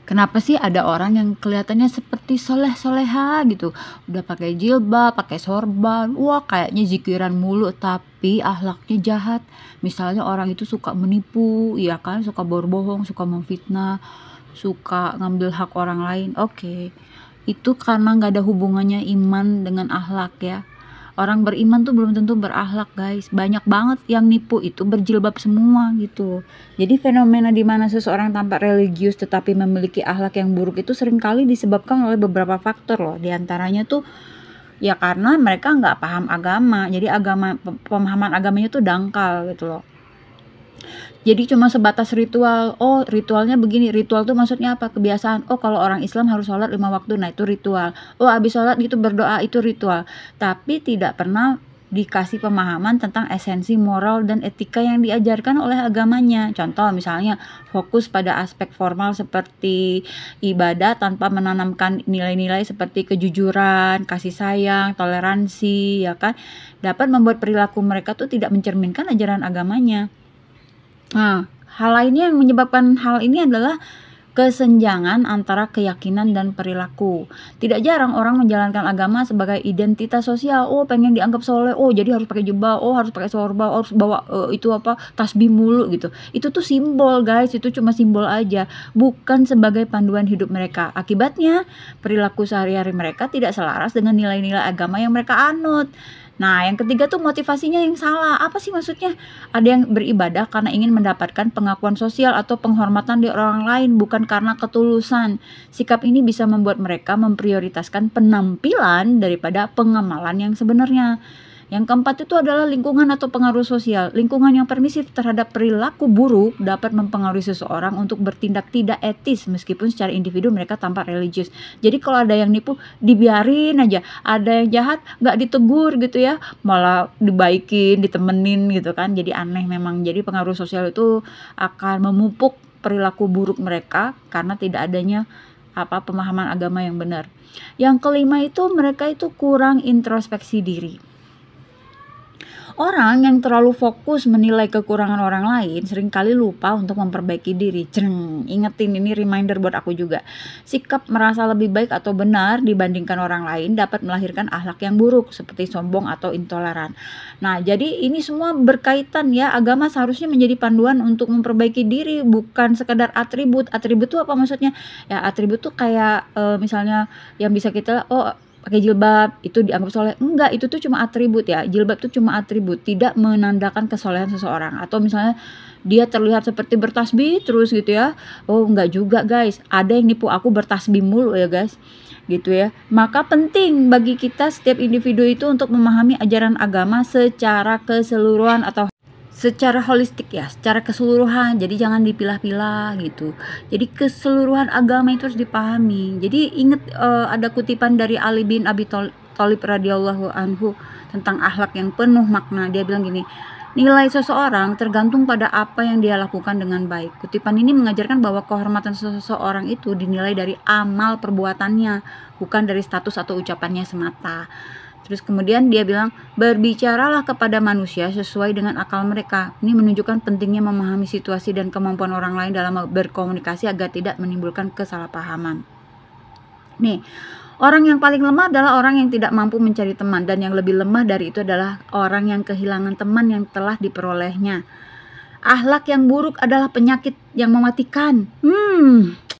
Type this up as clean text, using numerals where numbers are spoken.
Kenapa sih ada orang yang kelihatannya seperti soleh-soleha gitu, udah pakai jilbab, pakai sorban, wah kayaknya zikiran mulu tapi akhlaknya jahat. Misalnya orang itu suka menipu, ya kan, suka berbohong, suka memfitnah, suka ngambil hak orang lain. Oke. Itu karena nggak ada hubungannya iman dengan akhlak ya. Orang beriman tuh belum tentu berakhlak guys. Banyak banget yang nipu itu berjilbab semua gitu. Jadi fenomena di mana seseorang tampak religius tetapi memiliki akhlak yang buruk itu seringkali disebabkan oleh beberapa faktor loh. Di antaranya tuh ya karena mereka nggak paham agama. Jadi pemahaman agamanya tuh dangkal gitu loh. Jadi cuma sebatas ritual. Oh, ritualnya begini. Ritual tuh maksudnya apa? Kebiasaan. Oh, kalau orang Islam harus sholat 5 waktu. Nah, itu ritual. Oh, habis sholat gitu berdoa, itu ritual. Tapi tidak pernah dikasih pemahaman tentang esensi moral dan etika yang diajarkan oleh agamanya. Contoh misalnya fokus pada aspek formal seperti ibadah tanpa menanamkan nilai-nilai seperti kejujuran, kasih sayang, toleransi, ya kan? Dapat membuat perilaku mereka tuh tidak mencerminkan ajaran agamanya. Nah, hal lainnya yang menyebabkan hal ini adalah kesenjangan antara keyakinan dan perilaku. Tidak jarang orang menjalankan agama sebagai identitas sosial. Oh, pengen dianggap soleh. Oh, jadi harus pakai jubah. Oh, harus pakai sorban. Oh, harus bawa tasbih mulu gitu. Itu tuh simbol, guys. Itu cuma simbol aja, bukan sebagai panduan hidup mereka. Akibatnya, perilaku sehari-hari mereka tidak selaras dengan nilai-nilai agama yang mereka anut. Nah, yang ketiga tuh motivasinya yang salah. Apa sih maksudnya? Ada yang beribadah karena ingin mendapatkan pengakuan sosial atau penghormatan dari orang lain, bukan karena ketulusan. Sikap ini bisa membuat mereka memprioritaskan penampilan daripada pengamalan yang sebenarnya. Yang keempat itu adalah lingkungan atau pengaruh sosial. Lingkungan yang permisif terhadap perilaku buruk dapat mempengaruhi seseorang untuk bertindak tidak etis meskipun secara individu mereka tampak religius. Jadi kalau ada yang nipu, dibiarin aja. Ada yang jahat, nggak ditegur gitu ya, malah dibaikin, ditemenin gitu kan. Jadi aneh memang. Jadi pengaruh sosial itu akan memupuk perilaku buruk mereka karena tidak adanya pemahaman agama yang benar. Yang kelima itu mereka itu kurang introspeksi diri. Orang yang terlalu fokus menilai kekurangan orang lain seringkali lupa untuk memperbaiki diri. Ingetin, ini reminder buat aku juga. Sikap merasa lebih baik atau benar dibandingkan orang lain dapat melahirkan akhlak yang buruk seperti sombong atau intoleran. Nah, jadi ini semua berkaitan ya. Agama seharusnya menjadi panduan untuk memperbaiki diri, bukan sekedar atribut. Atribut itu apa maksudnya? Ya, atribut tuh kayak misalnya yang bisa kita pakai jilbab itu dianggap soleh. Enggak, itu tuh cuma atribut ya. Jilbab tuh cuma atribut, tidak menandakan kesolehan seseorang. Atau misalnya dia terlihat seperti bertasbih terus gitu ya. Oh, enggak juga guys. Ada yang nipu aku bertasbih mulu ya guys. Gitu ya. Maka penting bagi kita setiap individu itu untuk memahami ajaran agama secara keseluruhan atau secara holistik ya, secara keseluruhan. Jadi jangan dipilah-pilah gitu. Jadi keseluruhan agama itu harus dipahami. Jadi ingat ada kutipan dari Ali bin Abi Thalib radhiyallahu anhu tentang akhlak yang penuh makna. Dia bilang gini, nilai seseorang tergantung pada apa yang dia lakukan dengan baik. Kutipan ini mengajarkan bahwa kehormatan seseorang itu dinilai dari amal perbuatannya, bukan dari status atau ucapannya semata. Terus kemudian dia bilang, berbicaralah kepada manusia sesuai dengan akal mereka. Ini menunjukkan pentingnya memahami situasi dan kemampuan orang lain dalam berkomunikasi agar tidak menimbulkan kesalahpahaman. Nih, orang yang paling lemah adalah orang yang tidak mampu mencari teman. Dan yang lebih lemah dari itu adalah orang yang kehilangan teman yang telah diperolehnya. Akhlak yang buruk adalah penyakit yang mematikan.